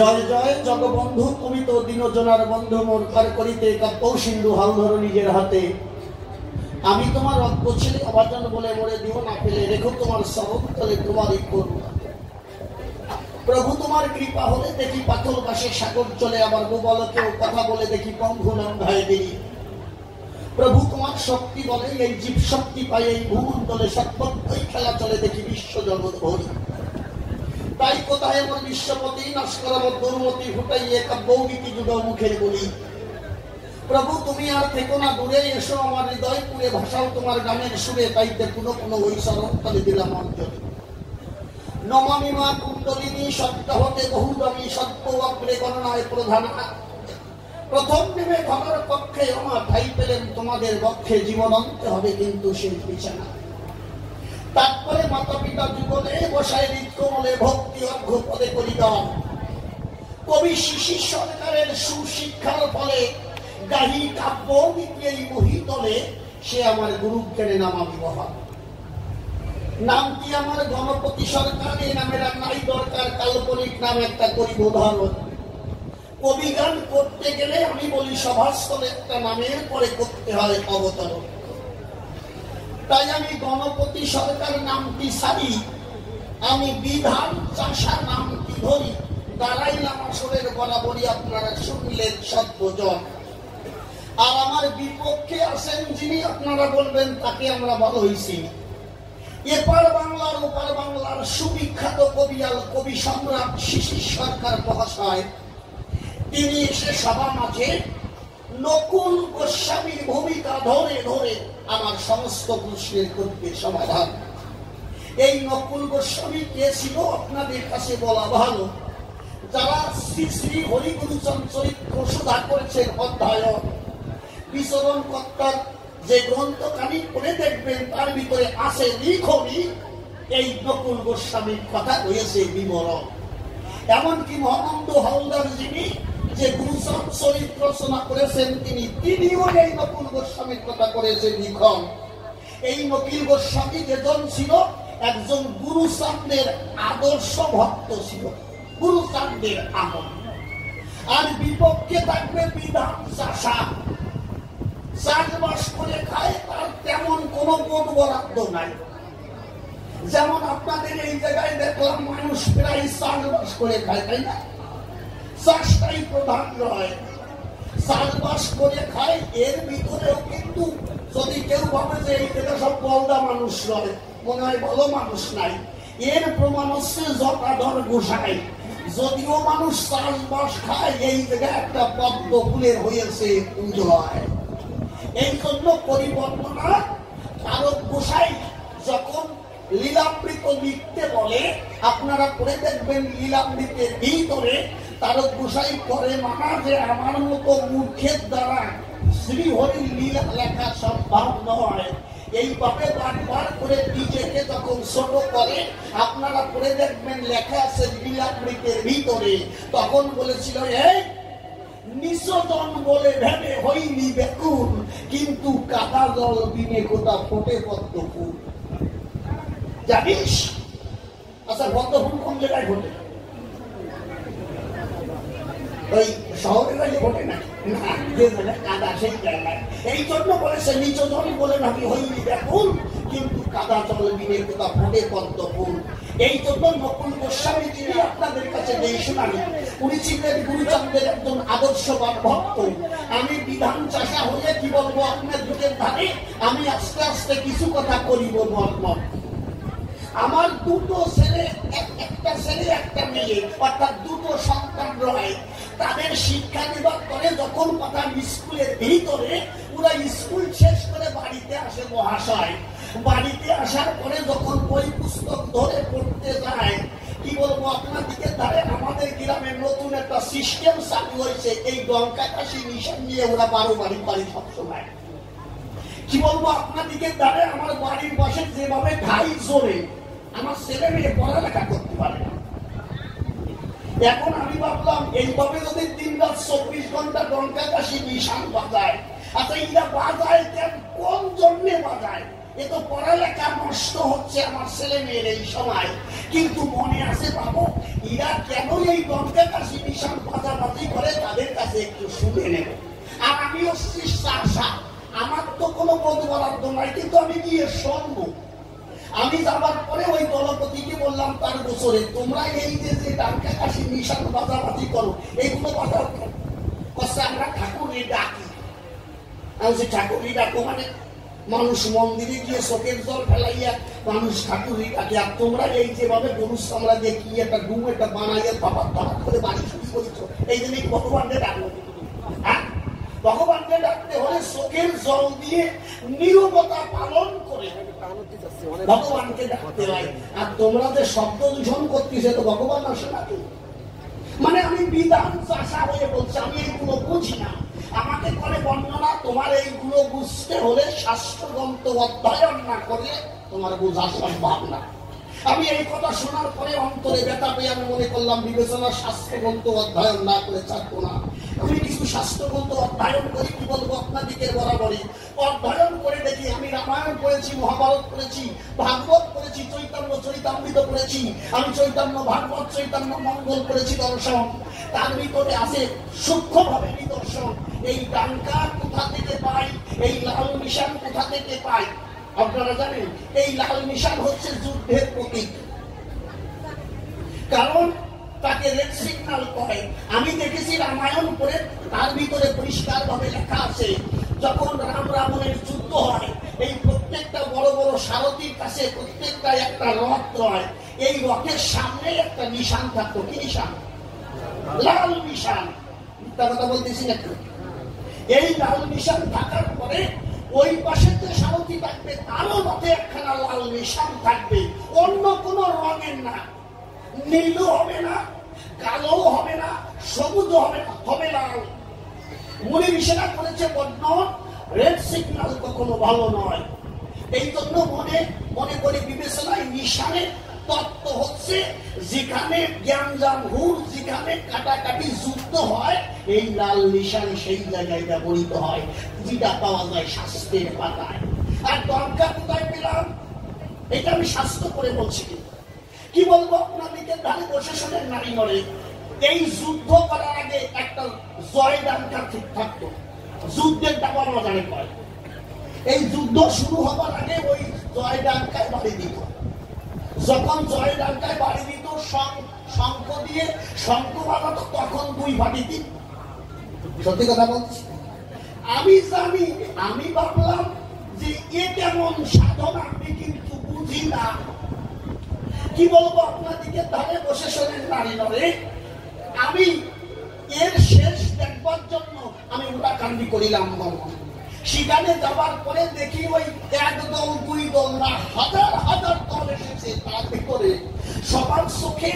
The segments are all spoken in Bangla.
জয় জয় জগবন্ধু, তুমি তো দীনজনার বন্ধু, মোর পার করিতে কাব্য সিন্ধু হাল ধরো নিজের হাতে। আমি তোমার রক্ত ছেলে অবাজন বলে মরে দিও না ফেলে, রেখো তোমার শরৎ তলে তোমারই করুণা। প্রভু তোমার কৃপা হলে দেখি পাথর পাশে সাগর চলে, আবার গোবলকেও কথা বলে দেখি পঙ্গু নন্দায় বেরি। প্রভু তোমার শক্তি বলে এই জীব শক্তি পাই, এই ভূমণ্ডলে সর্বত্রই খেলা চলে দেখি বিশ্ব জগৎ ভরি। তাই কোথায় আমার বিশ্বপতি নস্করাবত দুর্মতি ফুটাইয়ে কাব্যগীতি যুগ মুখের বলি। প্রভু তুমি আর থেকো না দূরে, এসো আমার হৃদয় পুরে ভাষাও তোমার গানের সুরে, তাইতে পুনঃ পুনঃ ওই শরৎকালে দিলাম অঞ্জলি। নমামি মা কুণ্ডলিনী সত্য হতে বহুদামী সত্য অগ্রে গণনায় প্রধানা। প্রথম নেমে ঘরের পক্ষে আমার ঠাই পেলেন তোমাদের পক্ষে, জীবন অন্তে হবে কিন্তু সেই বিছানা। তারপরে মাতা পিতা যুগলে বসায় হৃদকমলে ভক্তি অর্ঘ্য পদে করিদান। কবি শিশির সরকারের সুশিক্ষার ফলে গাহি কাব্য গীতি এই মহিতলে, সে আমার গুরু জ্ঞানে নাম আমি বহাল। নামটি আমার গণপতি সরকার, এই নামের নাই দরকার কাল্পনিক নাম একটা করিব ধারণ। কবি গান করতে গেলে আমি বলি সভাস্থলে একটা নামের পরে করতে হয় অবতরণ। তাই আমি গণপতি সরকার নামটি সারি, আমি বিধান চাষা নামটি ধরি। দাঁড়াইলাম আসরের বরাবরই আপনারা শুনলেন সর্বজন। আর আমার বিপক্ষে আসেন যিনি, আপনারা বলবেন তাকে আমরা ভালো হইছি। এপার বাংলার ওপার বাংলার সুবিখ্যাত কবিয়াল কবি সম্রাট শিশির সরকার মহাশয়, তিনি এসে সভা মাঝে নকুল গোস্বামীর ভূমিকা ধরে ধরে আমার সমস্ত প্রশ্নের করবে সমাধান। এই নকুল গোস্বামী কে ছিল আপনাদের কাছে বলা ভালো। যারা শ্রী শ্রী হরিগুরুচন্দ্র চরিত্র সুধা করেছেন অধ্যায়ন, বিচরণ কর্তার যে গ্রন্থখানি পড়ে দেখবেন তার ভিতরে আছে লিখনি এই নকুল গোস্বামীর কথা রয়েছে বিবরণ। এমনকি মহানন্দ হালদার যিনি যে গুরুচন্দ্র চরিত্র রচনা করেছেন, তিনিও এই নকুল গোস্বামীর কথা করেছেন লিখন। এই নকুল গোস্বামী যেজন ছিল একজন গুরুচন্দ্রের আদর্শ ভক্ত ছিল, গুরুচন্দ্রের আমল। আর বিপক্ষে থাকবে বিধান চাষা, চাষবাস করে খায়, তার তেমন কোন বোধ বরাদ্দ নাই। যেমন আপনাদের এই জায়গায় দেখলাম মানুষ প্রায় চাষবাস করে খায়, তাই না? চাষটাই প্রধান নয়, চাষবাস করে খায়। এর ভিতরেও কিন্তু যদি কেউ ভাবে যে এই জায়গা সব বলদা মানুষ নয়, মনে হয় ভালো মানুষ নাই, এর প্রমাণ হচ্ছে জটাধর গোসাই। যদিও মানুষ চাষবাস খায়, এই জায়গায় একটা পদ্ম ফুলের হয়েছে উদয়। এই জন্য পরিবর্তনা তারক গোসাই যখন লীলামৃত লিখতে বলে, আপনারা পড়ে দেখবেন লীলামৃতের ভিতরে তারক গোসাই করে মানা যে আমার মতো মূর্খের দ্বারা শ্রীহরির লীলা লেখা সম্ভব নয়। এইভাবে বারবার করে নিজেকে যখন ছোট করে, আপনারা পড়ে দেখবেন লেখা আছে লীলামৃতের ভিতরে, তখন বলেছিল এই নিঃসজন বলে ভেবে হইনি বেকুল, কিন্তু কাদা জল বিনে কোথা ফোটে পদ্ম ফুল। জানিস? আচ্ছা, পদ্ম ফুল কোন জায়গায় ফোটে? ওই শহরের কাছে ফোটে না, যে জায়গায় কাদা সেই জায়গায়। এই জন্য বলেছে নিচজন বলে ভাবি হইনি বেকুল, কিন্তু কাদা জল বিনে কোথা ফোটে পদ্ম ফুল। এই জন্য নকুল গোস্বামী যিনি আপনাদের কাছে নেই শোনানি, উনি ছিলেন গুরুচন্দ্রের একজন আদর্শবান ভক্ত। আমি বিধান চাষা হয়ে কি বলবো আপনার যুগের ধারে, আমি আস্তে আস্তে কিছু কথা করিব মর্ম। আমার দুটো ছেলে, একটা ছেলে একটা মেয়ে, অর্থাৎ দুটো সন্তান রয়। তাদের শিক্ষা দিবার পরে যখন কথা স্কুলের ভিতরে, ওরা স্কুল শেষ করে বাড়িতে আসে মহাশয়। বাড়িতে আসার পরে যখন বই পুস্তক ধরে পড়তে যায়, কি বলবো আপনাদেরকে ধারে আমাদের গ্রামে নতুন একটা সিস্টেম চালু হয়েছে, এই ডঙ্কা কাশি নিশান নিয়ে ওরা 12 বাড়ি বাড়ি সবসময়। কি বলবো আপনাদেরকে ধারে আমার বাড়ির পাশে যেভাবে ঢাই জোরে আমার ছেলে মেয়ে পড়ালেখা করতে পারে না। এখন আমি ভাবলাম এইভাবে যদি 3 রাত 24 ঘন্টা ডঙ্কা কাশি নিশান বাজায়, আচ্ছা এরা বাজায় কোন জন্যে বাজায়? এ তো পড়ালেখা নষ্ট হচ্ছে আমার ছেলে মেয়ের এই সময়। কিন্তু মনে আছে বাবু, এরা কেন এই দমকে কাশি নিশান পাতাপাতি করে তাদের কাছে একটু শুনে নেব। আর আমিও চাষা, আমার তো কোনো বোধ বরাদ্দ নাই, কিন্তু আমি গিয়ে শুনবো। আমি যাবার পরে ওই দলপতিকে বললাম, তার বছরে তোমরা এই যে ডাঙ্কা কাশি নিশান বাজাবাজি করো, এইগুলো বাজার করো। আমরা ঠাকুরই ডাকি। আমি যে ঠাকুরই ডাকো মানে মানুষ মন্দিরে গিয়ে চোখের জল ফেলাইয়া মানুষ ঠাকুরই ডাকে, আর তোমরা এই যেভাবে গরু চামড়া দিয়ে কি একটা ডুম একটা বানাইয়া বাবা বাবা করে বাড়ি শুরু করেছো, এই জন্য ভগবানকে ডাকবো। হ্যাঁ, ভগবানকে ডাকতে হলে চোখের জল দিয়ে নীরবতা পালন করে ভগবানকে ডাকতে হয়। আর তোমরা যে শব্দ দূষণ করতেছে, তো ভগবান আসে নাকি? মানে আমি বিধান চাষা হয়ে বলছি, আমি এইগুলো বুঝি না। আমাকে করে বর্ণনা, তোমার এইগুলো বুঝতে হলে শাস্ত্রগ্রন্থ অধ্যয়ন না করলে তোমার বোঝা সম্ভব না। আমি এই কথা শোনার পরে অন্তরে ব্যথা পেয়ে আমি মনে করলাম বিবেচনা শাস্ত্রগ্রন্থ অধ্যয়ন না করে থাকবো না। আমি কিছু শাস্ত্রগ্রন্থ অধ্যয়ন করি, কি বলবো আপনাদিকে বরাবরই অধ্যয়ন করে দেখি। আমি রামায়ণ পড়েছি, মহাভারত পড়েছি, ভাগবত পড়েছি, চৈতন্য চরিতামৃত পড়েছি, আমি চৈতন্য ভাগবত চৈতন্য মঙ্গল পড়েছি দর্শন। তার ভিতরে আছে সূক্ষ্মভাবে নিদর্শন। এই ডাঙ্কা কোথা থেকে পাই, এই লাল নিশান কোথা থেকে পাই আপনারা জানেন? এই লাল নিশান হচ্ছে যুদ্ধের প্রতীক, কারণ তাকে রেড সিগন্যাল করে। আমি দেখেছি রামায়ণ পড়ে, তার ভিতরে পরিষ্কার ভাবে লেখা আছে, যখন রাম রাবণের যুদ্ধ হয়, এই প্রত্যেকটা বড় বড় সারথীর কাছে প্রত্যেকটা একটা রথ হয়, এই রথের সামনে একটা নিশান থাকতো। কি নিশান? লাল নিশান। মিথ্যা কথা বলতেছি নাকি? এই লাল নিশান থাকার পরে ওই পাশে যে সারথী থাকবে তারও রথে একখানা লাল নিশান থাকবে, অন্য কোন রঙের না, নীলও হবে না, কালো হবে না, সবুজ হবে না, হবে লাল। মুনি ঋষিরা করেছে বর্ণ, রেড সিগন্যাল কখনো ভালো নয়। এই জন্য মনে করে বিবেচনায় নিশানের তত্ত্ব হচ্ছে যেখানে জ্ঞানজাম হুর, যেখানে কাটাকাটি যুদ্ধ হয়, এই লাল নিশান সেই জায়গায় ব্যবহৃত হয়, যেটা পাওয়া যায় শাস্ত্রের পাতায়। আর দরকার কোথায় পেলাম এটা আমি শাস্ত্র করে বলছি। কি বলবো আপনাদেরকে, ধারে বসে শোনেন নারী নড়ে। এই যুদ্ধ করার আগে একটা জয় ডাঙ্কা ঠিক থাকতো, যুদ্ধের দাবা মজারে পড়ে। এই যুদ্ধ শুরু হবার আগে ওই জয় ডাঙ্কায় বাড়ি দিত। যখন জয় ডাঙ্কায় বাড়ি দিত, শঙ্খ দিয়ে শঙ্খ বাজাতো, তখন দুই ভাটি দিত। সত্যি কথা বলছি, আমি জানি, আমি ভাবলাম যে এ কেমন সাধনা, আমি কিন্তু বুঝি না। কি বলবো আপনাদেরকে, ধারে বসে শোনেন নারী নরে। আমি এর শেষ দেখবার জন্য আমি উড়াকান্দি করিলাম। সেখানে যাবার পরে দেখি ওই এক দল দুই দল না, হাজার হাজার দল এসেছে। তার ভিতরে সবার চোখে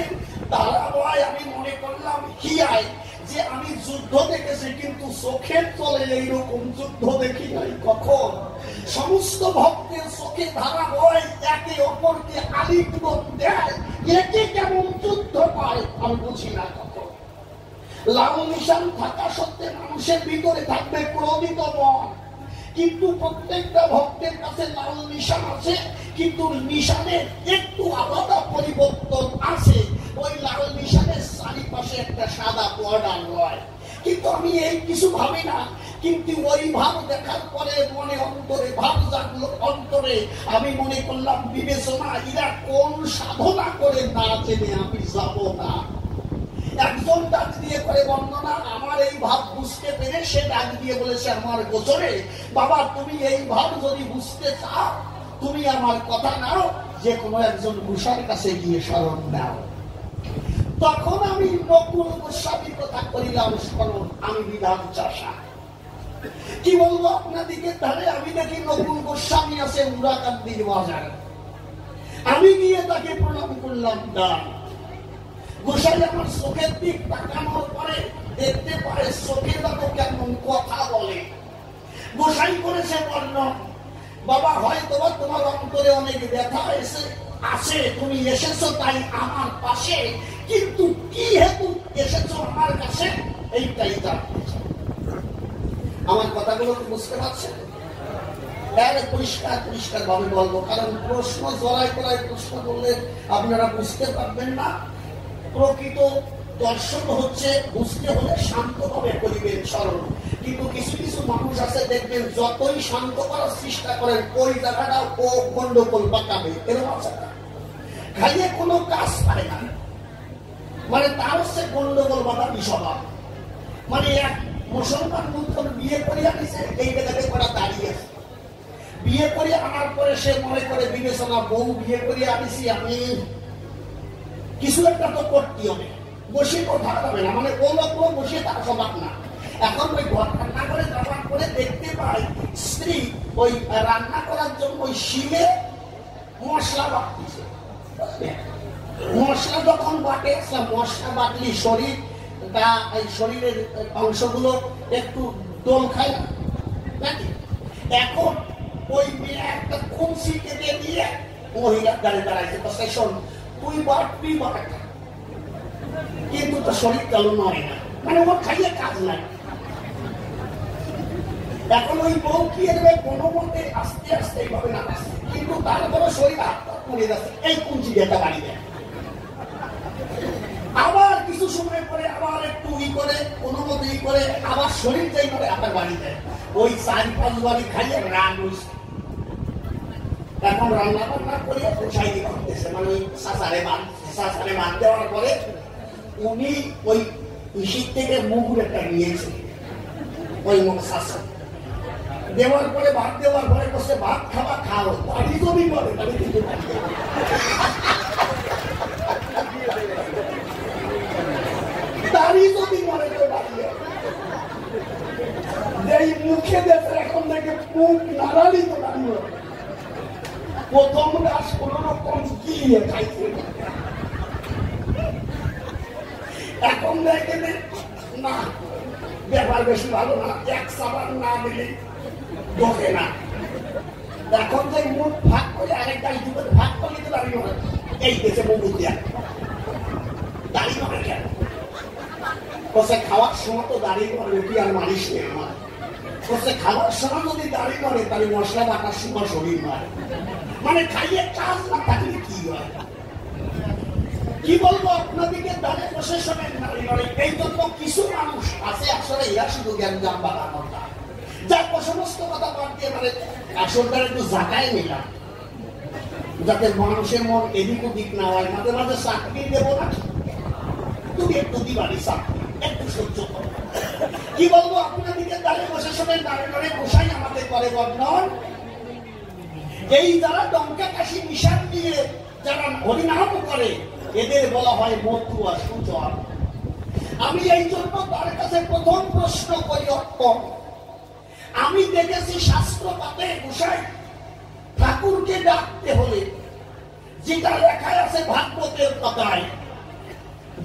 ধারাবায় আমি মনে করলাম হিয়ায় যে আমি যুদ্ধ দেখেছি, কিন্তু চোখের তলে এইরকম যুদ্ধ দেখি নাই কখন। সমস্ত ভক্তের চোখে ধারাবায় একে অপরকে আলিঙ্গন দেয়, একে কেমন যুদ্ধ পায় আমি বুঝি না কখন। লাল নিশান থাকা সত্ত্বে মানুষের ভিতরে থাকবে ক্রোধিত মন, কিন্তু প্রত্যেকটা ভক্তের কাছে লাল নিশান আছে, কিন্তু নিশানের একটু আলাদা পরিবর্তন আছে। ওই লাল নিশানের চারিপাশে একটা সাদা বর্ডার রয়, কিন্তু আমি এই কিছু ভাবি না। কিন্তু ওই ভাব দেখার পরে মনে অন্তরে ভাব জাগলো অন্তরে। আমি মনে করলাম বিবেচনা, এরা কোন সাধনা করে না জেনে আমি যাব না। একজন ডাক দিয়ে করে বর্ণনা, আমার এই ভাব বুঝতে পেরে সে ডাক দিয়ে বলেছে আমার গোচরে, বাবা তুমি এই ভাব যদি বুঝতে চাও, তুমি আমার কথা নাও, যে কোনো একজন গুসার কাছে গিয়ে শরণ নাও। তখন আমি নকুল গোস্বামীর কথা করিলাম স্মরণ। আমি বিধান চাষা, কি বলবো আপনাদিকে, তাহলে আমি দেখি নকুল গোস্বামী আছে উড়াকান্দির বাজারে। আমি গিয়ে তাকে প্রণাম করলাম। দান গোসাই আমার চোখের দিক তাকানোর পরে দেখতে পারে চোখে দেখো কেমন কথা বলে। গোসাই করেছে বর্ণ, বাবা হয়তো তোমার অন্তরে অনেক ব্যথা আছে, তুমি এসেছো তাই আমার পাশে, কিন্তু কি হেতু এসেছো আমার কাছে এইটাই জানতে চাই। আমার কথাগুলো বুঝতে পারছেন? পরিষ্কার পরিষ্কার ভাবে বলবো, কারণ প্রশ্ন জড়াই করাই প্রশ্ন করলে আপনারা বুঝতে পারবেন না। প্রকৃত দর্শন হচ্ছে বুঝতে হলে শান্তভাবে করিবেন স্মরণ। কিন্তু কিছু কিছু মানুষ আছে দেখবেন যতই শান্ত করার চেষ্টা করেন ওই জায়গাটা ও গন্ডগোল পাকাবে, এরকম আছে খাইয়ে কোনো কাজ পায় না। মানে তার হচ্ছে গন্ডগোল বাধা স্বভাব। মানে এক মুসলমান মন্ত্র বিয়ে করে আনিছে, এই জায়গাতে করা দাঁড়িয়ে আছে। বিয়ে করে আনার পরে সে মনে করে বিবেচনা, বউ বিয়ে করে আনিছি আমি, কিছু একটা তো করতে হবে, বসে কথা হবে না। মানে ও লোক বসে তার স্বভাব না। এখন ওই ঘর রান্না করে যাওয়ার পরে দেখতে পাই স্ত্রী ওই রান্না করার জন্য ওই শিলে মশলা বাটতেছে। মশলা যখন বাটে, মশলা বাটলি শরীর এই শরীরের অংশগুলো একটু দোল খায় নাকি। এখন ওই মেয়ে একটা খুনসি কেটে দিয়ে মহিলার গাড়ি দাঁড়াইছে, তো সে শোন তুই বাট তুই বাট, কিন্তু তো শরীর চালু নয় না, মানে ওর খাইয়ে কাজ নাই। এখন ওই বউ কি এরবে কোনো মতে আস্তে আস্তে এইভাবে না, কিন্তু তারপরে শরীর হাত পড়ে যাচ্ছে, এই কুঞ্চি যেটা বাড়ি দেয়। আবার কিছু সময় পরে আবার একটু ই করে কোনো মতে ই করে আবার শরীর যাই করে আবার বাড়ি দেয়। ওই 4-5 বাড়ি খাইয়ে রান হয়েছে। এখন রান্না বান্না করে পোষাই দিয়ে করতেছে, মানে ওই শাসারে বাঁধ দেওয়ার পরে উনি ওই ইসির থেকে মুগুর একটা নিয়েছে, ওই শাসা দেওয়ার পরে ভাত দেওয়ার পরে বসে ভাত খাওয়া খাও, বাড়ি জমি বলে কিন্তু দাঁড়িয়ে জমি মনে করে দাঁড়িয়ে যেই মুখে দেশে এখন থেকে মুখ নাড়ালি তো দাঁড়িয়ে প্রথম গাছ কোন রকম গিয়ে খাইছে। এখন দেখে না ব্যাপার বেশি ভালো না, এক সাবান না দিলে ঢোকে না। এখন যে মুখ ভাগ করে আরেকটা যুগের ভাগ করলে তো দাঁড়িয়ে হয়, এই দেশে মুখ দেয়া দাঁড়িয়ে হবে কেন? কোথায় খাওয়ার সময় তো দাঁড়িয়ে করে রুটি আর মারিস নেই আমার। কোথায় খাওয়ার সময় যদি দাঁড়িয়ে করে তাহলে মশলা বাটার সময় শরীর মারে, মানে খাইয়ে কাজ না থাকলে কি হয়? কি বলবো আপনাদেরকে, দাঁড়িয়ে বসে শোনেন নারী। এই জন্য কিছু মানুষ আছে আসলে এরা শুধু জ্ঞান জাম বাড়ানোর না, যার সমস্ত কথা বাদ দিয়ে মানে আসলটা একটু জাকায় নিলাম যাতে মানুষের মন এদিক ওদিক না হয়। মাঝে মাঝে চাকরি দেবো না, তুমি একটু দিবানি চাকরি একটু সহ্য করো। কি বলবো আপনাদেরকে, দাঁড়িয়ে বসে শোনেন নারী বসাই আমাদের করে বর্ণন। এই যারা ডঙ্কা কাশি নিশান দিয়ে যারা হরিনাম করে এদের বলা হয় মতুয়া সুজন। আমি এই জন্য তার কাছে প্রথম প্রশ্ন করি, আমি দেখেছি শাস্ত্র পাতে গোসাই ঠাকুরকে ডাকতে হলে যেটা লেখা আছে ভাগবতের কথায়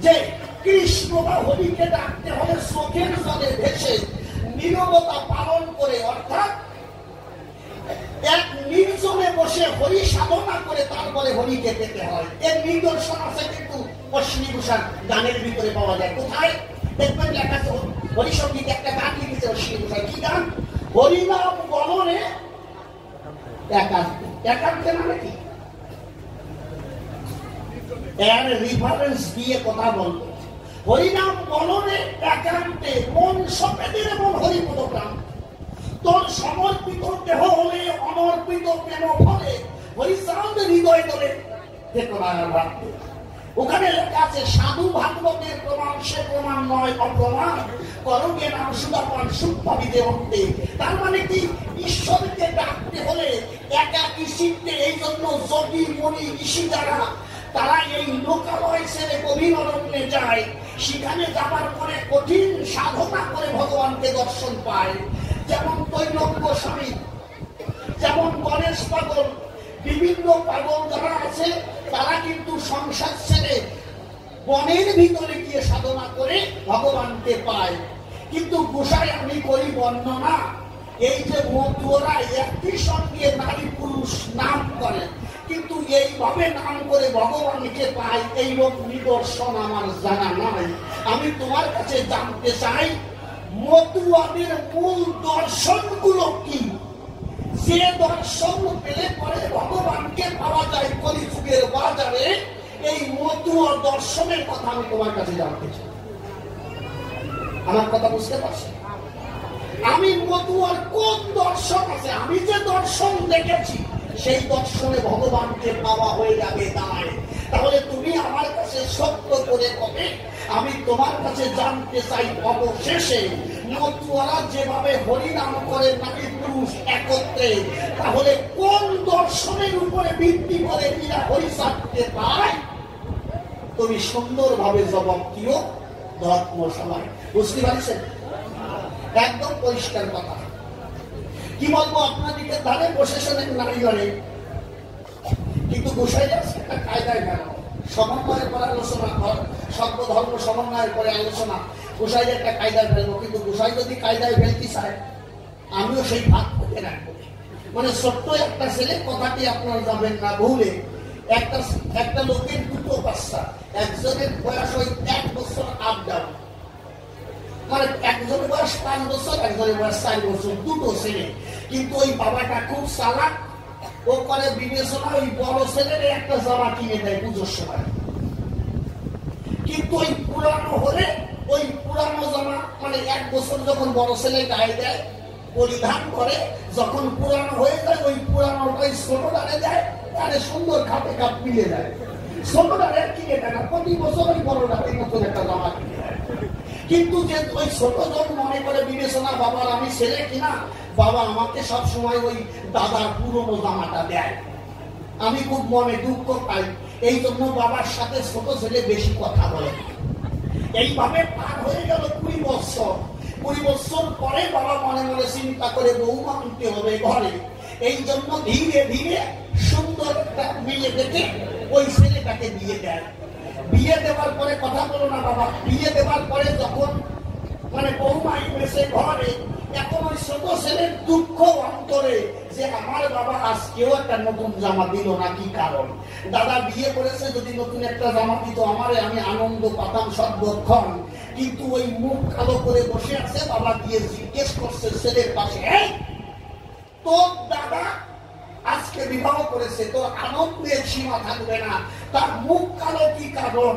যে কৃষ্ণ বা হরিকে ডাকতে হলে চোখের জলে ভেসে নীরবতা পালন করে, অর্থাৎ এক নির্জনে বসে হরি সাধনা করে তারপরে হরিকে পেতে হয়। এর নিদর্শন আছে কিন্তু অশ্বিনীভূষণ গানের ভিতরে পাওয়া যায়। কোথায় দেখবেন লেখা আছে হরিসঙ্গীত একটা গান লিখেছে অশ্বিনীভূষণ। কি গান? হরিনাম বলনে একান্তে। একান্তে মানে কি? এর রেফারেন্স দিয়ে কথা বলবো। হরিনাম বলনে একান্তে মন সপেদের মন হরিপদ প্রাণ, তোর সমর্পিত দেহ হলে অনর্পিত প্রেম ফলে হরিচাঁদ হৃদয় তোলে। ওখানে লেখা আছে সাধু ভাগবতের প্রমাণ সে প্রমাণ নয় অপ্রমাণ, করবে নাম সুদাপান সুখ পাবিতে অন্তে। তার মানে কি, ঈশ্বরকে ডাকতে হলে একাকী চিত্তে, এই জন্য যোগী মণি ঋষি যারা তারা এই লোকালয় ছেড়ে গভীর অরণ্যে যায়। সেখানে যাবার পরে কঠিন সাধনা করে ভগবানকে দর্শন পায়। যেমন তৈলজ্ঞ স্বামী, যেমন গণেশ পাগল, বিভিন্ন পাগল যারা আছে তারা কিন্তু সংসার ছেড়ে বনের ভিতরে গিয়ে সাধনা করে ভগবানকে পায়। কিন্তু গোসাই আমি করি বর্ণনা, এই যে মতুয়ারা একই সঙ্গে নারী পুরুষ নাম করে কিন্তু এইভাবে নাম করে ভগবানকে পায়, এই রূপ নিদর্শন আমার জানা নাই। আমি তোমার কাছে জানতে চাই মতুয়াদের মূল দর্শনগুলো কি, যে দর্শন পেলে পরে ভগবানকে পাওয়া যায় কলিযুগের বাজারে, এই মতুয়া দর্শনের কথা আমি তোমার কাছে জানতে চাই। আমার কথা বুঝতে পারছি? আমি মতুয়ার কোন দর্শন আছে, আমি যে দর্শন দেখেছি সেই দর্শনে ভগবানকে পাওয়া হয়ে যাবে তাই। তাহলে তুমি আমার কাছে সত্য করে কবে, আমি তোমার কাছে জানতে চাই অবশেষে মতুয়ারা যেভাবে হরিনাম করে নারী পুরুষ একত্রে, তাহলে কোন দর্শনের উপরে ভিত্তি করে এরা হরিচাঁদকে পায়? তুমি সুন্দরভাবে জবাব দিও ধর্মসভায়। বুঝতে পারছেন? একদম পরিষ্কার কথা। কি বলবো, আপনাদেরকে ধারে বসে শোনেন নারী ঘরে, কিন্তু গোসাইরা একটা কায়দায় গেল সমন্বয়ের পরে আলোচনা, সর্বধর্ম সমন্বয়ের পরে আলোচনা। গোসাইরা একটা কায়দায় ফেলবো, কিন্তু গোসাই যদি কায়দায় ফেলতে চায় আমিও সেই ভাগ করে রাখবো। মানে ছোট্ট একটা ছেলে, কথাটি আপনারা যাবেন না ভুলে, একটা লোকের দুটো বাচ্চা, একজনের বয়স ওই 1 বছর আপ ডাউন, মানে একজনের বয়স 5 বছর, একজনের বয়স 4 বছর, দুটো ছেলে। কিন্তু ওই বাবাটা খুব চালাক, ও করে বিবেচনা ওই বড় ছেলের একটা জামা কিনে দেয় পুজোর সময়। কিন্তু ওই পুরানো হলে ওই পুরানো জামা, মানে 1 বছর যখন বড় ছেলে গায়ে দেয় পরিধান করে, যখন পুরানো হয়ে যায় ওই পুরানোটাই ছোটটারে দেয়, তারে সুন্দর খাপে খাপ মিলে যায়। ছোটটারে কিনে দেয় না, প্রতি বছর ওই বড়টারে নতুন একটা জামা কিনে দেয়। কিন্তু যে ওই ছোট জন মনে করে বিবেচনা, বাবার আমি ছেলে কিনা, বাবা আমাকে সব সময় ওই দাদার পুরনো জামাটা দেয়। আমি খুব মনে দুঃখ পাই, এই জন্য বাবার সাথে ছোট ছেলে বেশি কথা বলে। এইভাবে পার হয়ে গেল 20 বছর। 20 বছর পরে বাবা মনে মনে চিন্তা করে বৌমা আনতে হবে ঘরে। এই জন্য ধীরে ধীরে সুন্দর একটা মেয়ে দেখে ওই ছেলেটাকে বিয়ে দেয়। বিয়ে দেওয়ার পরে, কথা বলো না বাবা, বিয়ে দেওয়ার পরে যখন মানে বৌমা এসে ঘরে, এখন ওই ছোট ছেলের দুঃখ অন্তরে যে আমার বাবা আজকেও একটা নতুন জামা দিল না, কি কারণ? দাদা বিয়ে করেছে, যদি নতুন একটা জামা দিত আমারে, আমি আনন্দ পাতাম সর্বক্ষণ। কিন্তু ওই মুখ কালো করে বসে আছে, বাবা গিয়ে জিজ্ঞেস করছে ছেলের পাশে, তোর দাদা আজকে বিবাহ করেছে, তোর আনন্দের সীমা থাকবে না, তার মুখ কালো কি কারণ?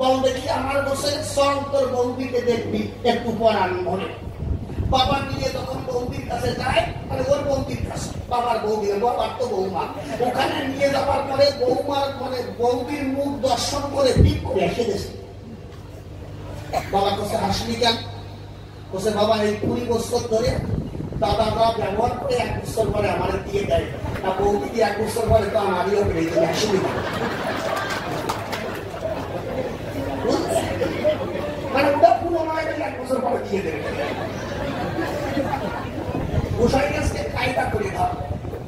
বল দেখি। আমার বসে চল তোর বৌদিকে দেখবি একটু পরান মনে। বাবা নিয়ে যখন বৌদির কাছে যায়, মানে ওর বৌদির কাছে, বাবার বৌদি, বাবার তো বৌমা, ওখানে নিয়ে যাওয়ার পরে বৌমার মানে বৌদির মুখ দর্শন করে ঠিক করে এসে গেছে। বাবা কাছে হাসলি কেন? বসে বাবা এই 20 বছর ধরে দাদারা ব্যবহার করে 1 বছর পরে আমার দিয়ে দেয় না, বৌদি 1 বছর পরে তো আমারও পেয়ে যাবে, অসুবিধা। মানে ওটা পুরো নয়, 1 বছর পরে দিয়ে দেবে। গোসাই গাছকে কায়দা করে দাও।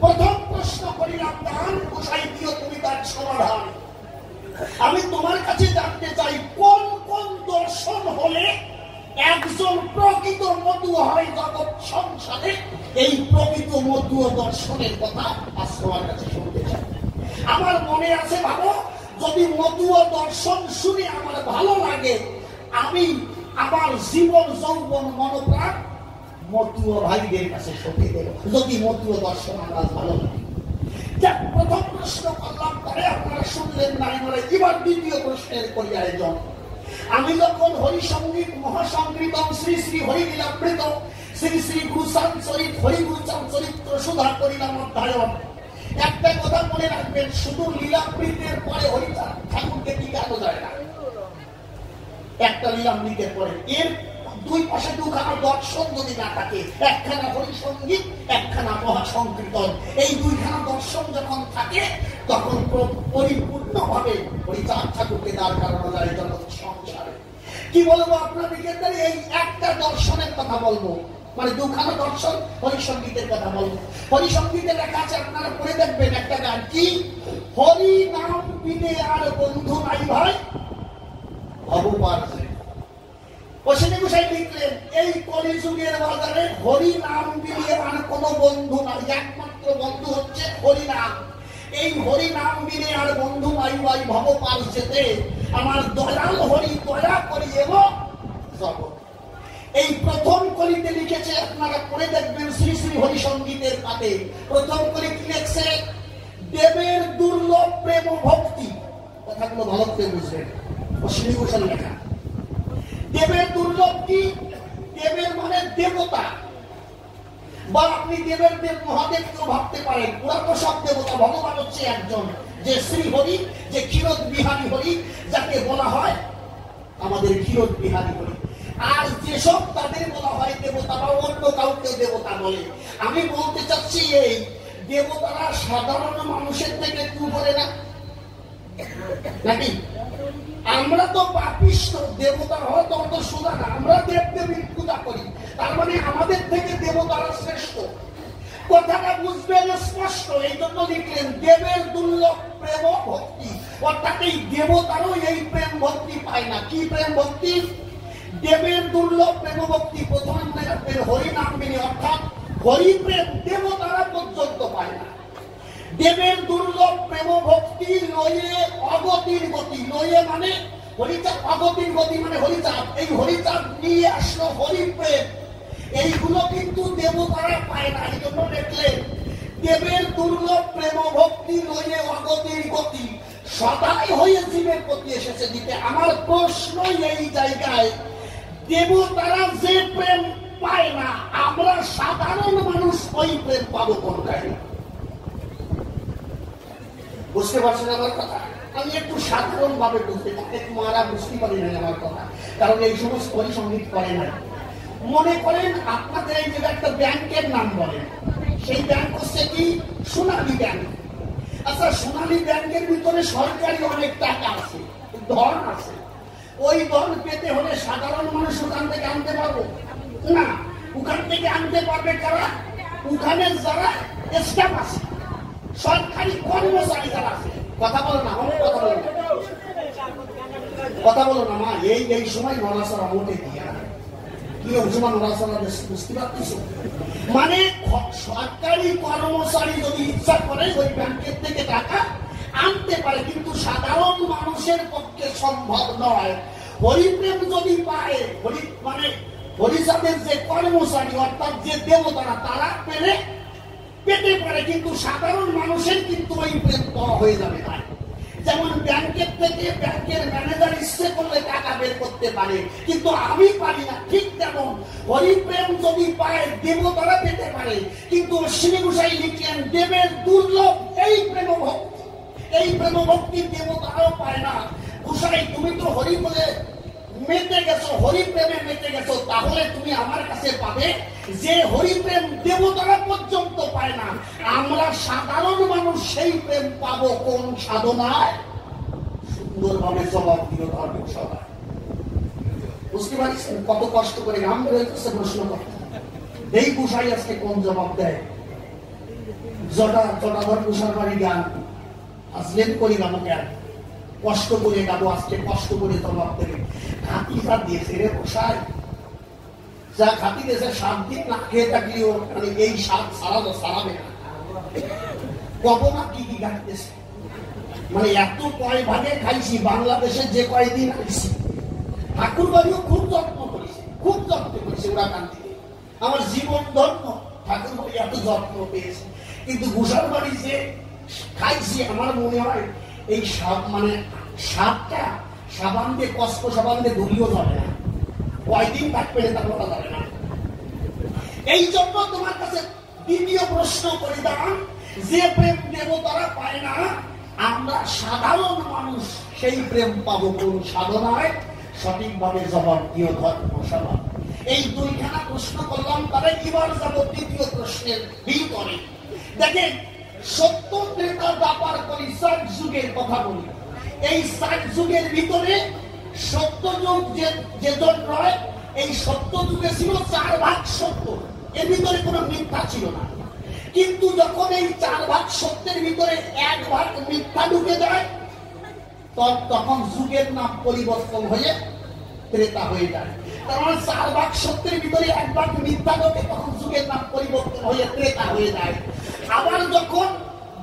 প্রথম প্রশ্ন করিলাম দান, গোসাই দিও তুমি তার সমাধান। আমি তোমার কাছে জানতে চাই কোন কোন দর্শন হলে একজন প্রকৃত মতুয়া হয় জগৎ সংসারে। এই প্রকৃত মতুয়া দর্শনের কথা আজ তোমার কাছে শুনতে চাই। আমার মনে আছে ভালো, যদি মতুয়া দর্শন শুনে আমার ভালো লাগে, আমি আমার জীবন যৌবন মনোপ্রাণ মতুয়া ভাইদের কাছে সঁপে দেব, যদি মতুয়া দর্শন আমার ভালো লাগে। প্রথম প্রশ্ন করলাম, পরে আপনারা শুনলেন নাই বলে, এবার দ্বিতীয় প্রশ্নের করি আয়োজন। আমি যখন হরিসঙ্গীত মহাসংকীর্তন শ্রী শ্রী হরিলীলামৃত শ্রী শ্রী গুরুচাঁদ চরিত হরিগুরুচাঁদ চরিত্র সুধা করিলাম অধ্যায়ন, একটা কথা মনে রাখবেন, শুধু লীলামৃতের পরে হরিচাঁদ ঠাকুরকে টিকানো যায় না। একটা লীলামৃতের পরে এর দুই পাশে দুখানা দর্শন যদি না থাকে, একখানা হরিসঙ্গীত, একখানা মহাসংকীর্তন, এই দুইখানা দর্শন যখন থাকে তখন পরিপূর্ণ ভাবে হরিচাঁদ ঠাকুরকে দাঁড় করানো যায় জগৎ সংসারে। কি বলবো আপনাদেরকে, এই একটা দর্শনের কথা বলবো, মানে দুখানা দর্শন হরিসঙ্গীতের কথা বলবো। হরিসঙ্গীতের লেখা আছে, আপনারা পড়ে দেখবেন একটা গান, কি হরি নাম বিনে আর বন্ধু নাই ভাই ভগবান। অশ্বিনী গোসাই লিখলেন, এই কলিযুগের বাজারে হরি নাম বিনে আর কোন বন্ধু নাই, একমাত্র বন্ধু হচ্ছে হরি নাম। এই হরি নাম বিনে আর বন্ধু নাই ভাই ভগবান যেতে, আমার দয়াল হরি দয়া করি এবং জগৎ। এই প্রথম কলিতে লিখেছে, আপনারা পড়ে দেখবেন শ্রী শ্রী হরিসঙ্গীতের পাতে প্রথম কলি কি লিখছে, দেবের দুর্লভ প্রেম ভক্তি। কথাগুলো ভালো করে বুঝবেন। অশ্বিনী ঘোষাল লেখা। দেবের দুর্লভ কি? দেবের মানে দেবতা, বা আপনি দেবের দেব মহাদেবকেও ভাবতে পারেন। ওরা তো সব দেবতা, ভগবান হচ্ছে একজন, যে শ্রী হরি, যে ক্ষীরোদ বিহারী হরি, যাকে বলা হয় আমাদের ক্ষীরোদ বিহারী হরি। আর যেসব তাদের বলা হয় দেবতা বা অন্য কাউকে দেবতা বলে, আমি বলতে চাচ্ছি এই দেবতারা সাধারণ মানুষের থেকে একটু উপরে না নাকি? আমরা তো পাপিষ্ঠ, দেবতা হয়তো অত সোজা না। আমরা দেব দেবীর পূজা করি, তার মানে আমাদের থেকে দেবতারা শ্রেষ্ঠ। কথাটা বুঝবেন স্পষ্ট। এই জন্য লিখলেন দেবের দুর্লভ প্রেম ভক্তি, অর্থাৎ এই দেবতারও এই প্রেম ভক্তি পায় না। কি প্রেম ভক্তি? দেবের দুর্লভ প্রেম ভক্তি। প্রথমে মনে রাখবেন হরি নাম মেনে, অর্থাৎ হরি প্রেম দেবতারা পর্যন্ত পায় না। দেবের দুর্লভ প্রেম ভক্তি লয়ে অগতির গতি। লয়ে মানে হরিচাঁদ, অগতির গতি মানে হরিচাঁদ। এই হরিচাঁদ নিয়ে আসলো হরি প্রেম, এইগুলো কিন্তু দেবতারা পায় না। এই জন্য দেখলেন দেবের দুর্লভ প্রেম ভক্তি লয়ে অগতির গতি, সদাই হয়ে জীবের প্রতি এসেছে দিতে। আমার প্রশ্ন এই জায়গায়, দেবতারা যে প্রেম পায় না, আমরা সাধারণ মানুষ ওই প্রেম পাবো কোনটাই? বুঝতে পারছেন আমার কথা? আমি একটু সাধারণ ভাবে বুঝতে পারি, মারা বুঝতে পারি না আমার কথা, কারণ এই সমস্ত পরিসংগীত করে না। মনে করেন আপনাদের এই যে একটা ব্যাংকের নাম বলেন, সেই ব্যাংক হচ্ছে কি? সোনালী ব্যাংক। আচ্ছা, সোনালী ব্যাংকের ভিতরে সরকারি অনেক টাকা আছে, ধন আছে। ওই ধন পেতে হলে সাধারণ মানুষ ওখান থেকে আনতে পারবো না। ওখান থেকে আনতে পারবে কারা? ওখানে যারা স্টাফ আছে, সরকারি কর্মচারী যারা আছে। কথা বলো না, অনেক কথা বলো না, কথা বলো না মা। এই সময় নড়াচড়া মোটে দিয়া কি অংশমান নড়াচড়া বুঝতে পারতেছ? মানে সরকারি কর্মচারী যদি ইচ্ছা করে ওই ব্যাংকের থেকে টাকা আনতে পারে, কিন্তু সাধারণ মানুষের পক্ষে সম্ভব নয়। হরিপ্রেম যদি পায়, হরি মানে হরিচাঁদের যে কর্মচারী অর্থাৎ যে দেবতারা, তারা পেতে পারে, কিন্তু সাধারণ মানুষের কিন্তু ওই প্রেম পাওয়া হয়ে যাবে না। যেমন ব্যাংকের থেকে ব্যাংকের ম্যানেজার ইচ্ছে করলে টাকা বের করতে পারে, কিন্তু আমি পারি না। ঠিক তেমন হরিপ্রেম যদি পায়, দেবতারা পেতে পারে, কিন্তু অশ্বিনী গোসাই লিখলেন দেবের দুর্লভ এই প্রেম ভক্তি। এই প্রেম ভক্তি দেবতারাও পায় না। গোসাই, তুমি তো হরি বলে মেতে গেছো, হরিপ্রেমে মেতে গেছো, তাহলে তুমি আমার কাছে পাবে যে হরিপ্রেম দেবতারা পর্যন্ত পায় না। আমরা সাধারণ মানুষ সেই প্রেম পাবো কোন সাধনায়? সুন্দরভাবে জবাব দিল ধার্মিক সভা। বুঝতে পারছেন কত কষ্ট করে গান রয়েছে প্রশ্ন করতে? এই গোসাই আজকে কোন জবাব দেয়? জটাধর গোসার বাড়ি গান আসলেন করি গান, জ্ঞান কষ্ট করে গাবো, আজকে কষ্ট করে জবাব দেবে। খাতিটা দিয়েছে রে গোসাই, যা খাতি দিয়েছে 7 দিন না খেয়ে থাকলেও মানে এই স্বাদ সারাবে না। কব না কি কি গাইতেছে, মানে এত কয় ভাগে খাইছি, বাংলাদেশে যে কয়দিন আইছি ঠাকুর বাড়িও খুব যত্ন করেছে, খুব যত্ন করেছে ওরা গান থেকে। আমার জীবন ধন্য ঠাকুর বাড়ি এত যত্ন পেয়েছে, কিন্তু গোসার বাড়ি যে খাইছি আমার মনে হয় এই মানে স্বাদটা সাবান দিয়ে, কষ্ট সাবান দিয়ে ধুলিও যাবে না, কয়দিন কাট পেলে তা বলা যাবে না। এই জন্য তোমার কাছে দ্বিতীয় প্রশ্ন করে দাঁড়ান, যে প্রেম দেবতারা পায় না, আমরা সাধারণ মানুষ সেই প্রেম পাবো কোন সাধনায়? সঠিকভাবে জবাব দিও ধর্মসভা। এই দুইখানা প্রশ্ন করলাম, তারা এবার যাব তৃতীয় প্রশ্নের ভিতরে। দেখেন, সত্য ত্রেতা দাপার করি 7 যুগের কথা বলি। এই 7 যুগের ভিতরে সত্য যুগ যেজন রয়, এই সত্য যুগে ছিল 4 ভাগ সত্য, এর ভিতরে কোনো মিথ্যা ছিল না। কিন্তু যখন এই 4 ভাগ সত্যের ভিতরে 1 ভাগ মিথ্যা ঢুকে যায়, তখন যুগের নাম পরিবর্তন হয়ে ত্রেতা হয়ে যায়। তার মানে 4 ভাগ সত্যের ভিতরে 1 ভাগ মিথ্যা ঢোকে, তখন যুগের নাম পরিবর্তন হয়ে ত্রেতা হয়ে যায়। আবার যখন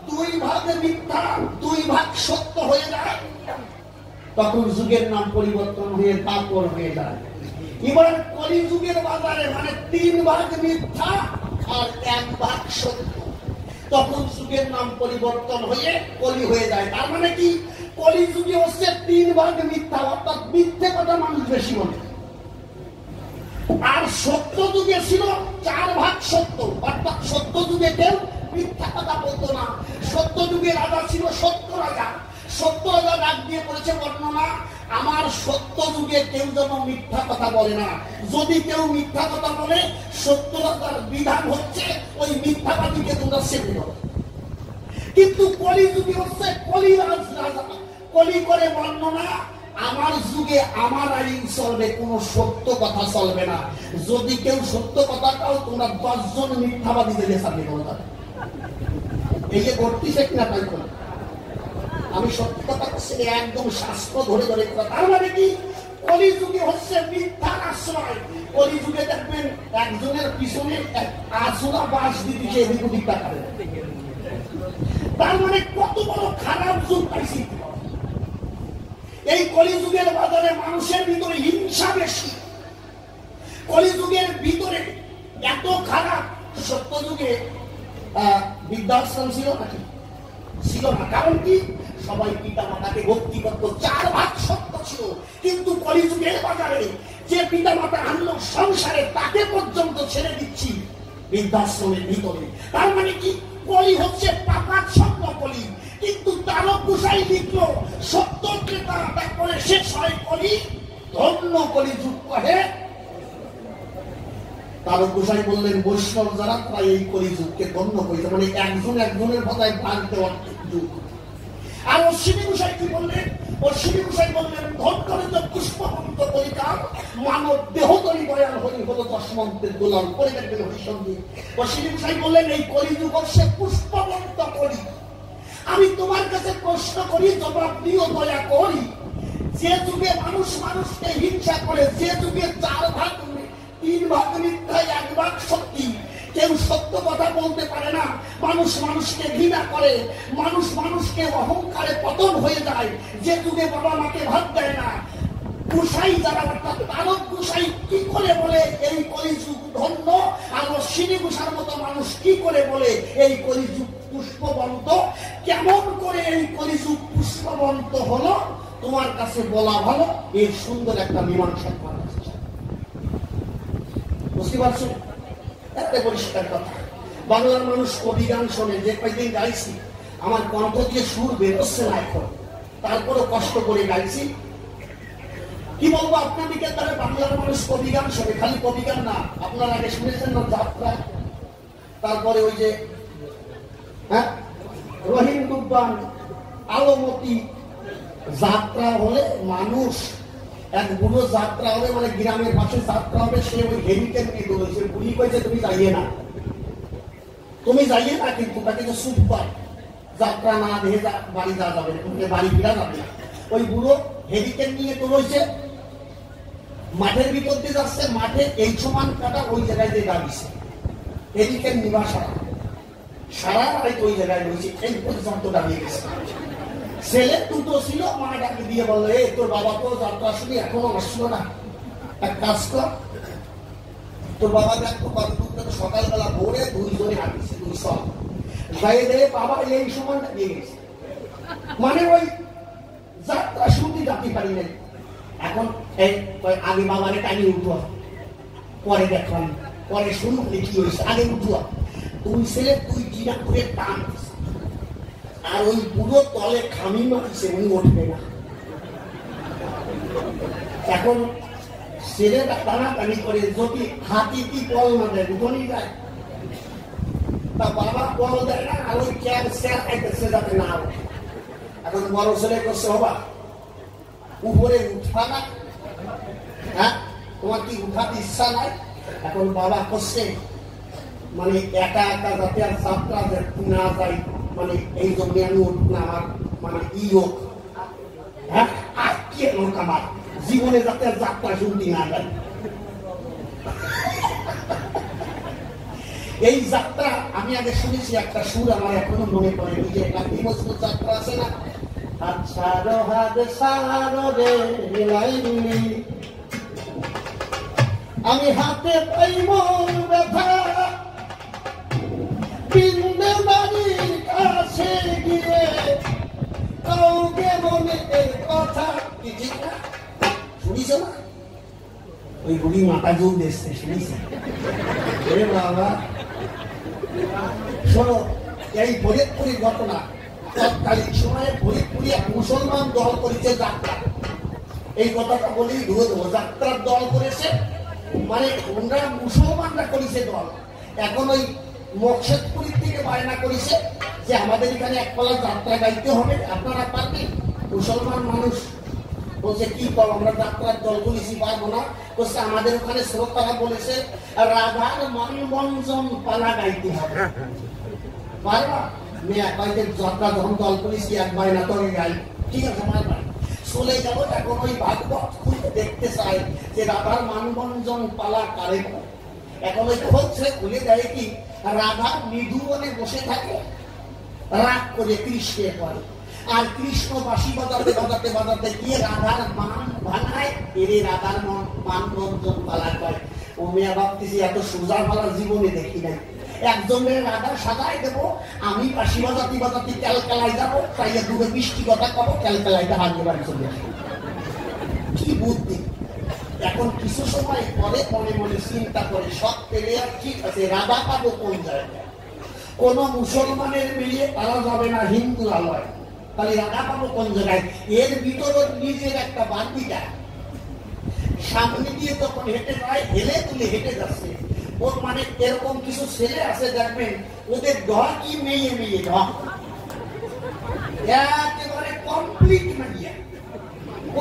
2 ভাগ মিথ্যা 2 ভাগ সত্য হয়ে যায়, তখন যুগের নাম পরিবর্তন হয়ে তারপর হয়ে যায়। এবার কলিযুগের বাজারে মানে 3 ভাগ মিথ্যা আর 1 ভাগ সত্য, তখন যুগের নাম পরিবর্তন হয়ে কলি হয়ে যায়। তার মানে কি, কলিযুগে হচ্ছে 3 ভাগ মিথ্যা, অর্থাৎ মিথ্যে কথা মানুষ বেশি বলে। আর সত্য যুগে ছিল 4 ভাগ সত্য, অর্থাৎ সত্য যুগে কেউ মিথ্যা কথা বলতো না। সত্য যুগে রাজা ছিল সত্য রাজা। সত্য রাজা ডাক দিয়ে বলেছে বর্ণনা, আমার সত্য যুগে কেউ যেন মিথ্যা কথা বলে না। যদি কেউ মিথ্যা কথা বলে, সত্য রাজার বিধান হচ্ছে ওই মিথ্যাবাদীকে তোমরা ছেড়ে দাও। কিন্তু কলি যুগে হচ্ছে কলিরাজ রাজা। কলি করে বর্ণনা, আমার যুগে আমার আইন চলবে, কোনো সত্য কথা চলবে না। যদি কেউ সত্য কথা কাও, তোমরা 10 জন মিথ্যাবাদী দিলে সামনে বলে যাবে। এই যে বর্তিছে কিনা তাই করে আমি সত্য কথা ছেড়ে একদম শাস্ত্র ধরে ধরে। তার মানে কি, কলিযুগে হচ্ছে মিথ্যার আশ্রয়। কলিযুগে দেখবেন একজনের পিছনে আসুরা বাস দিতে এদিক টাকা। তার মানে কত বড় খারাপ যুগ পাইছি। এই কলিযুগের বাজারে মানুষের ভিতরে হিংসা বেশি। কলিযুগের ভিতরে এত খারাপ। সত্য যুগে বৃদ্ধাশ্রম ছিল নাকি? ছিল না। কারণ কি, সবাই পিতা মাতাকে ভক্তি করত, 4 ভাগ সত্য ছিল। কিন্তু কলিযুগের বাজারে যে পিতা মাতা আনলো সংসারে, তাকে পর্যন্ত ছেড়ে দিচ্ছি বৃদ্ধাশ্রমের ভিতরে। তার মানে কি, কলি হচ্ছে পাপাচ্ছন্ন কলি। কিন্তু তারক গোসাই লিখলো সত্য ক্রেতা, তারপরে শেষ হয় কলি, ধন্য কলিযুগ কহে। তারক গোসাই বললেন বৈষ্ণব যারা তাই এই কলিযুগকে ধন্য করেছে, মানে একজন একজনের কথায় ভাগ দেওয়ার যুগ। আর অশ্বিনী গোসাই কি বললেন? অশ্বিনী গোসাই বললেন ধনকরিত পুষ্পবন্ত কলিকাল, মানব দেহ তরি দয়াল হরি হলো 10 মন্ত্রের দোলাল। পরে দেখবেন হরিসঙ্গী। অশ্বিনী গোসাই বললেন এই কলিযুগ হচ্ছে পুষ্পবন্ত কলি। আমি তোমার কাছে প্রশ্ন করি, জবাব দিও দয়া করি। যে যুগে মানুষ মানুষকে হিংসা করে, যে যুগে 4 ভাগ 3 ভাগ মিথ্যা 1 ভাগ সত্যি, কেউ সত্য কথা বলতে পারে না, মানুষ মানুষকে ঘৃণা করে, মানুষ মানুষকে অহংকারে পতন হয়ে যায়। যে যুগে বাবা মাকে ভাত দেয় না, গোসাই যারা অর্থাৎ তারক গোসাই কি করে বলে এই কলিযুগ ধন্য, আর অশ্বিনী গোসার মতো মানুষ কি করে বলে এই কলিযুগ পুষ্পবন্ত। কেমন করে এই কলিযুগ পুষ্পবন্ত হলো তোমার কাছে বলা ভালো। এর সুন্দর একটা মীমাংসা করা আছে, বুঝতে পারছো? একটা পরিষ্কার কথা। বাংলার মানুষ কবি গান শোনে, যে কয়েকদিন গাইছি আমার কণ্ঠ দিয়ে সুর বেরোচ্ছে না এখন, তারপরও কষ্ট করে গাইছি। কি বলবো আপনাদেরকে, তাহলে বাংলার মানুষ কবি গান শোনে। খালি কবি গান না, আপনারা আগে শুনেছেন না যাত্রা, তারপরে ওই যে রহিম কুব্বান, আলমতি। যাত্রা হলে মানুষ, এক বুড়ো যাত্রা হবে, মানে গ্রামের পাশে যাত্রা হবে, সে ওই হেলিকেন নিয়ে দৌড়েছে। বুড়ি কয়েছে তুমি যাইয়ে না, তুমি যাইয়ে না, কিন্তু তাকে যে সুখ পায়, যাত্রা না দেখে বাড়ি যাওয়া যাবে, বাড়ি ফিরা যাবে না। ওই বুড়ো হেলিকেন নিয়ে দৌড়েছে, মাঠের ভিতর দিয়ে যাচ্ছে, মাঠে এই সমান কাটা ওই জায়গায় দিয়ে দাঁড়িয়েছে। হেলিকেন নিবা সারা রাত ওই জায়গায় রয়েছে, এই পর্যন্ত দাঁড়িয়ে গেছে। ছেলে দুটো ছিল, মা ডাকে দিয়ে বললো এই তোর বাবা তো যাত্রা শুনি এখনো আসলো না, এক কাজ কর, তোর বাবা দেখো সকালবেলা ভোরে 2 জনে হাঁটিছে, 2 সব গায়ে দেয় বাবা এই সময়টা দিয়ে গেছে। মানে ওই যাত্রা শুনতে যাতে পারি নাই। এখন এই আগে বাবারে টানি উঠুয়া, পরে দেখলাম, পরে শুনলে কি হয়েছে, আগে উঠুয়া। 2 ছেলে 2 জিনা করে টান, আর ওই পুরো তলে খামি মারছে, উনি উঠবে না। এখন ছেলেটা টানাটানি করে, যদি হাতি কি বল না দেয় উঠোনি যায়, তা বাবা বল দেয় না, আর ওই ক্যাব স্যার খাইতেছে যাতে না ওঠে। এখন বড় ছেলে করছে বাবা উপরে উঠা না, হ্যাঁ তোমার কি উঠাতে ইচ্ছা নাই? এখন বাবা করছে মানে একা একা যাতে আর যাত্রা না যায়, মানে এই জন্য আমি উঠব না, আমার মানে ই হোক, হ্যাঁ আর কে লোক আমার জীবনে যাতে যাত্রা শুনতে না যায়। এই যাত্রা আমি আগে শুনেছি, একটা সুর আমার এখনো মনে পড়ে, ওই যে একটা বিমস্ত যাত্রা আছে না, আচ্ছা রহাদ সারো রে আমি হাতে পাই মন ব্যথা, পিণ্ডে বাড়ির কাছে গিয়ে বউকে মনে এই কথা কি ঠিক না? শুনিস না? ওই বুড়ি মাথা জোর দেখছে, শুনিস? বাবা শোনো, এই ফরিদপুরের ঘটনা। তৎকালীন সময়ে ফরিদপুরে এক মুসলমান দল করেছে যাত্রা। এই কথাটা বলেই ধরে দেবো, যাত্রার দল করেছে মানে ওরা মুসলমানরা করেছে দল। এখন ওই মকসেদপুরের থেকে বায়না করেছে যে আমাদের এখানে এক পালা যাত্রা গাইতে হবে, আপনারা পারবেন? মুসলমান মানুষ বলছে কি করো, আমরা যাত্রার দল করেছি, পারবো না। বলছে আমাদের ওখানে শ্রোতারা বলেছে রাধার মানবঞ্জন পালা গাইতে হবে, পারবা? মেয়ে কয়েকদিন যাত্রা যখন দল করেছি এক বায়না তোকে গাই, ঠিক আছে পারবা। চলে যাবো, এখন ওই ভাগবত খুলে দেখতে চাই যে রাধার মানবঞ্জন পালা কারে। এখন ওই খোঁজে খুলে দেয় কি রাধা মৃদুবনে বসে থাকে, রাগ করে কৃষ্ণে পড়ে, আর কৃষ্ণ বাঁশি বাজাতে বাজাতে বাজাতে গিয়ে রাধার মান ভাঙায়, এরে রাধার মানবঞ্জন পালা করে। ও মেয়া ভাবতেছি এত সোজা পালার জীবনে দেখি নাই। একজনের রাধা সাজাই দেবো, আমি বাঁশি বাজাতে বাজাতে ক্যালকালায় যাবো, তাই দুটো বৃষ্টি কথা কব, ক্যালকালাইতে হারিয়ে বাড়ি চলে আসবো। কি বুদ্ধি! এখন কিছু সময় পরে মনে মনে চিন্তা করে সব পেলে আর ঠিক আছে, রাধা পাবো কোন জায়গায়? কোন মুসলমানের মিলিয়ে পারা যাবে না, হিন্দু আলয়, তাহলে রাধা পাবো কোন জায়গায়? এর ভিতরে নিজের একটা বান্দিটা সামনে দিয়ে তখন হেঁটে যায়, হেলে তুলে হেঁটে যাচ্ছে। ওর মানে এরকম কিছু ছেলে আছে দেখবেন, ওদের ঢ কি মেয়ে মেয়ে ঢ, একেবারে কমপ্লিট মেয়ে,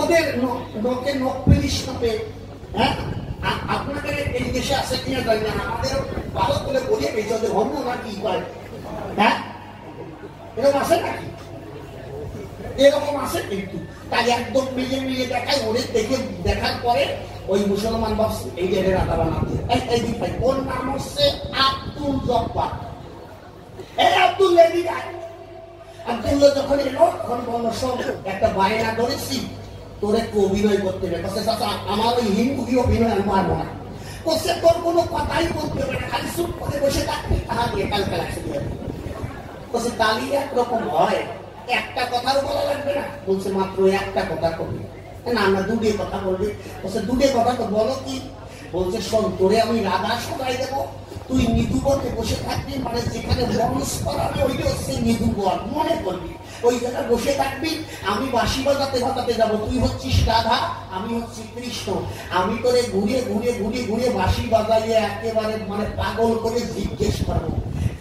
ওদের নখে নখ পিলিশ নপে। হ্যাঁ, আপনাদের এই দেশে আছে কিনা জানি না, আমাদের ভালো করে বলে পেয়েছে ওদের হন্য না কি করে। হ্যাঁ, এরকম আছে নাকি? এরকম আছে কিন্তু। তাই একদম মিলিয়ে মিলিয়ে দেখায়, ওদের দেখে দেখার পরে ওই মুসলমান ভাবছে এই যে রাধা বানাতে। ওর নাম হচ্ছে আব্দুল জব্বার। এই আব্দুল আব্দুল্লাহ যখন এলো তখন বললো সব একটা বায়না ধরেছি, তোর একটু অভিনয় করতে হবে। আমার ওই হিন্দুকে অভিনয় আমি পারবো না। বলছে তোর কোনো কথাই বলতে হবে না, খালি চুপ করে বসে থাকবি, তাহা দিয়ে কালকে লাগছে। বলছে তালি একরকম হয়, একটা কথাও বলা লাগবে না। বলছে মাত্র একটা কথা করবি না, না দুটো কথা বলবি। বলছে দুটো কথা তো বলো কি? বলছে শোন, তোরে আমি রাধা সবাই দেবো, তুই মৃদুবনে বসে থাকবি, মানে যেখানে মনস করাবে ওইটা হচ্ছে মৃদুবন, মনে করবি ওই জায়গায় বসে থাকবি। আমি বাঁশি বাজাতে বাজাতে যাবো, তুই হচ্ছিস রাধা, আমি হচ্ছি কৃষ্ণ। আমি তোরে ঘুরে ঘুরে ঘুরে ঘুরে বাঁশি বাজাইয়ে একেবারে মানে পাগল করে জিজ্ঞেস করবো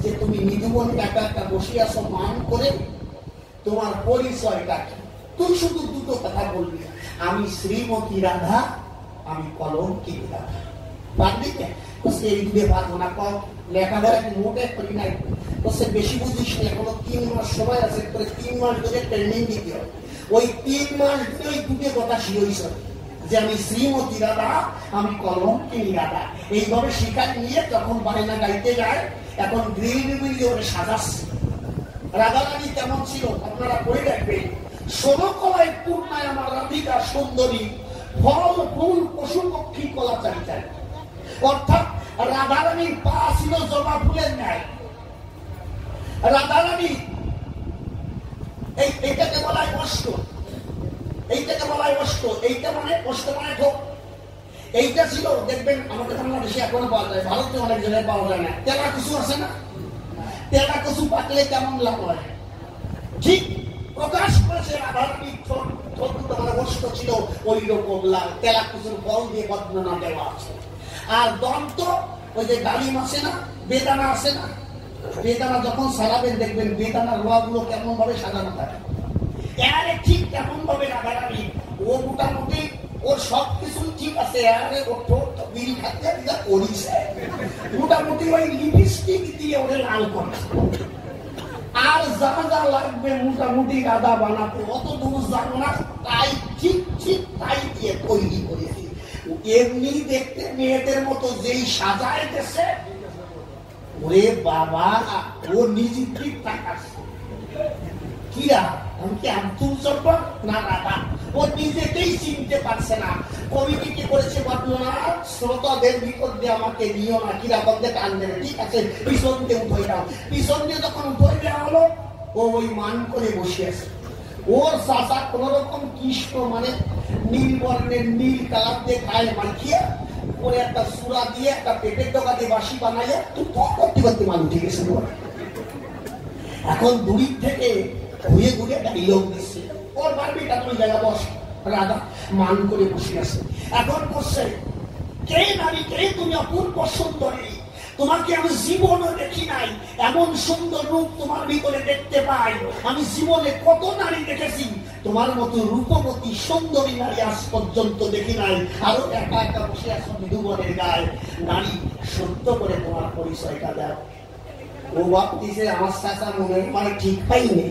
যে তুমি মৃদুবনে একা একা বসে আসো মান করে, তোমার পরিচয়টা কি? তুই শুধু দুটো কথা বলবি, আমি শ্রীমতী রাধা, আমি কলঙ্কি রাধা। পারবি কে? এই দুটো পারবো না। লেখাপড়া মোটে করি নাই, বলছে বেশি বুঝিস না, এখনো 3 মাস সময় আছে, 3 মাস ধরে ট্রেনিং দিতে হয়। ওই 3 মাস ধরে ওই দুটো কথা শিখেছ যে আমি শ্রীমতী রাধা, আমি কলঙ্কিনী রাধা। এইভাবে শিক্ষা নিয়ে যখন বায়না গাইতে যায়, এখন গৃহিণী ওরে সাজাচ্ছে। রাধারানী কেমন ছিল আপনারা পড়ে দেখবেন। ষোলকলায় পূর্ণায় আমার রাধিকা সুন্দরী, ফল ফুল পশু পক্ষী কলা চারিচারি। অর্থাৎ রাধারানীর পা ছিল জবা ফুলের ন্যায়। রাধারানী এইটাকে বলা হয় কষ্ট, এইটাকে বলা হয় কষ্ট, এইটা মানে কষ্ট মানে ঠোক। এইটা ছিল দেখবেন আমাদের বাংলাদেশে এখনো পাওয়া যায়, ভারতে অনেক জায়গায় পাওয়া যায় না। তেলা কিছু আছে না, তেলা কচু পাকলে কেমন লাভ হয়, ঠিক প্রকাশ করেছে রাধারানী কষ্ট ছিল ওই রকম লাভ। তেলা কচুর ফল দিয়ে বর্ণনা দেওয়া আছে। আর দন্ত ওই যে ডালিম আছে না, বেদানা আছে না, বেদানা যখন সারাবেন দেখবেন বেদানার রোয়া গুলো কেমন ভাবে সাজানো থাকে। এবারে ঠিক কেমন ভাবে রাধারানী ও মোটামুটি ওর সবকিছু ঠিক আছে, আরে ও বিড়ি খাতে করিছে মোটামুটি ওই লিপস্টিক দিয়ে ওরে লাল করছে। আর যা যা লাগবে মোটামুটি রাধা বানাতে অত দূর যাবো না, তাই ঠিক ঠিক তাই দিয়ে তৈরি করেছি। এমনি দেখতে মেয়েদের মতো যেই সাজায় গেছে, ওরে বাবা ও নিজে ঠিক তাকাচ্ছে কিরা আমি কি আব্দুল জব্বার না রাধা, ও নিজেকেই চিনতে পারছে না। কমিটি কি করেছে বর্ণনা, শ্রোতাদের ভিতর দিয়ে আমাকে নিও না, কিরকম দিয়ে টান দেবে, ঠিক আছে পিছন দিয়ে উঠে দাও। পিছন দিয়ে যখন উঠে দেওয়া হলো, ও ওই মান করে বসে আছে। ওর চাচা কোন রকম কৃষ্ণ মানে নীল বর্ণের নীল কালার দিয়ে গায়ে মাখিয়ে ওর একটা সুরা দিয়ে একটা পেটের ডগাতে বাসি বানাইয়া করতে করতে মানুষ উঠে গেছে। এখন দূরের থেকে ঘুরে ঘুরে ডাইলগ দিচ্ছে, ওর বারবিটা তুমি জায়গা বস। রাধা মান করে বসে আছে। এখন বসছে, কে নারী, কে তুমি অপূর্ব সুন্দরী, তোমাকে আমি জীবনে দেখি নাই, এমন সুন্দর রূপ তোমার ভিতরে দেখতে পাই। আমি জীবনে কত নারী দেখেছি, তোমার মতো রূপবতী সুন্দরী নারী আজ পর্যন্ত দেখি নাই। আরো একা একা বসে আছো মৃদুবনের গায়ে। নারী, সত্য করে তোমার পরিচয়টা দাও। ও ভাবতেছে আমার চাচা মনে হয় ঠিক পাইনি,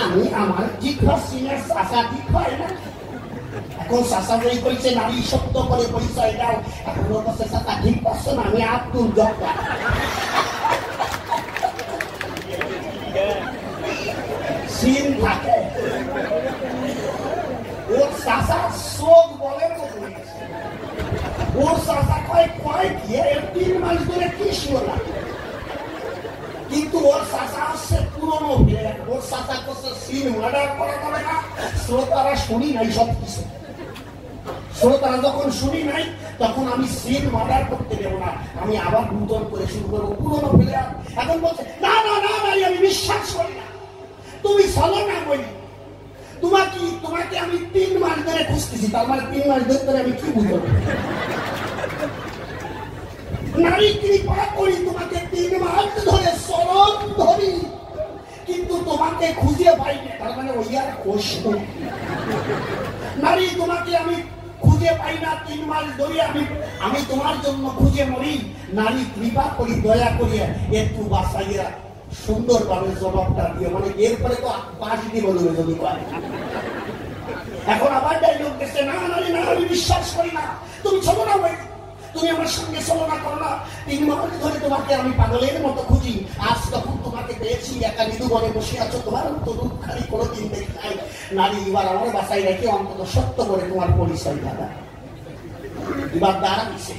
আমি আমার ঠিক পাচ্ছি না, চাচা ঠিক হয় না। এখন চাচা বই কইছে নারী সত্য করে পরিচয় দাও। এখন ওর কাছে চাচা ঠিক পাচ্ছে না, আমি আব্দুল জব্বার। সিন থাকে ওর চাচা চোখ বলে ওর চাচা কয় কয় গিয়ে 3 মাস ধরে কি শোনা, কিন্তু ওর চাচা আসছে পুরনো প্লেয়ার। ওর চাচা করছে সিন অর্ডার করা যাবে না, শ্রোতারা শুনি নাই সব কিছু। শ্রোতারা যখন শুনি নাই তখন আমি সিন অর্ডার করতে দেবো না, আমি আবার নূতন করে শুরু করবো পুরনো প্লেয়ার। এখন বলছে না না না না, আমি বিশ্বাস করি না, তুমি চলো না বলি। তোমাকে আমি 3 মাস ধরে খুঁজতেছি, তার মানে 3 মাস ধরে আমি কি বুঝবো? নারী কৃপা করি, তোমাকে 3 মাস ধরে চরণ ধরি, কিন্তু তোমাকে খুঁজে পাই না, তার মানে ওই আর কোষ। নারী, তোমাকে আমি খুঁজে পাই না 3 মাস ধরে, আমি তোমার জন্য খুঁজে মরি। নারী কৃপা করি, দয়া করিয়া একটু বাসাইয়া সুন্দরভাবে জবাবটা দিয়ে, মানে এরপরে তো পাশ দিয়ে বলবে যদি কয়। এখন আবার ডাইলগ দিচ্ছে, না নারী না, আমি বিশ্বাস করি না, তুমি চলো না ভাই, তুমি আমার সঙ্গে চলো না, করো না। 3 মাস ধরে তোমাকে আমি পাগলের মতো খুঁজি, আজ তখন তোমাকে পেয়েছি, একা মৃদুবনে বসে আছো, তোমার তো রূপখানি কোনোদিন দেখি নাই। নারী, এবার আমার বাসায় রেখে অন্তত সত্য করে তোমার পরিচয় দাদা। এবার দাঁড়াচ্ছে,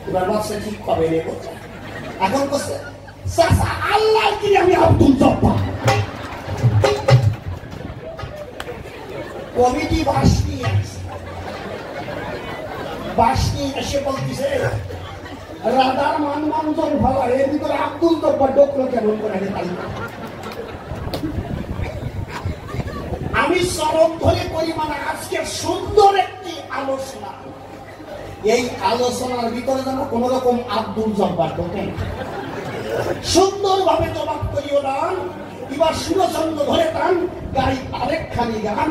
এবার বলছে ঠিক কবে রে বলছে। এখন বলছে চাচা আল্লাহ কি আমি আব্দুল জব্বার। কমিটি বাস নিয়ে আসছে, বাস নিয়ে এসে বলতেছে রাধার মানমঞ্জন ভালো, এর ভিতরে আব্দুল জব্বার ডোকলো কেমন করে তাই না। আমি চরম ধরে করি, মানে আজকে সুন্দর একটি আলোচনা। এই আলোচনার ভিতরে যেন কোন রকম আব্দুল জব্বার ঢোকে না। সুন্দরভাবে জবাব করিও দান, এবার সুরচন্দ্র ধরে টান, গাড়ি আরেকখানি গান।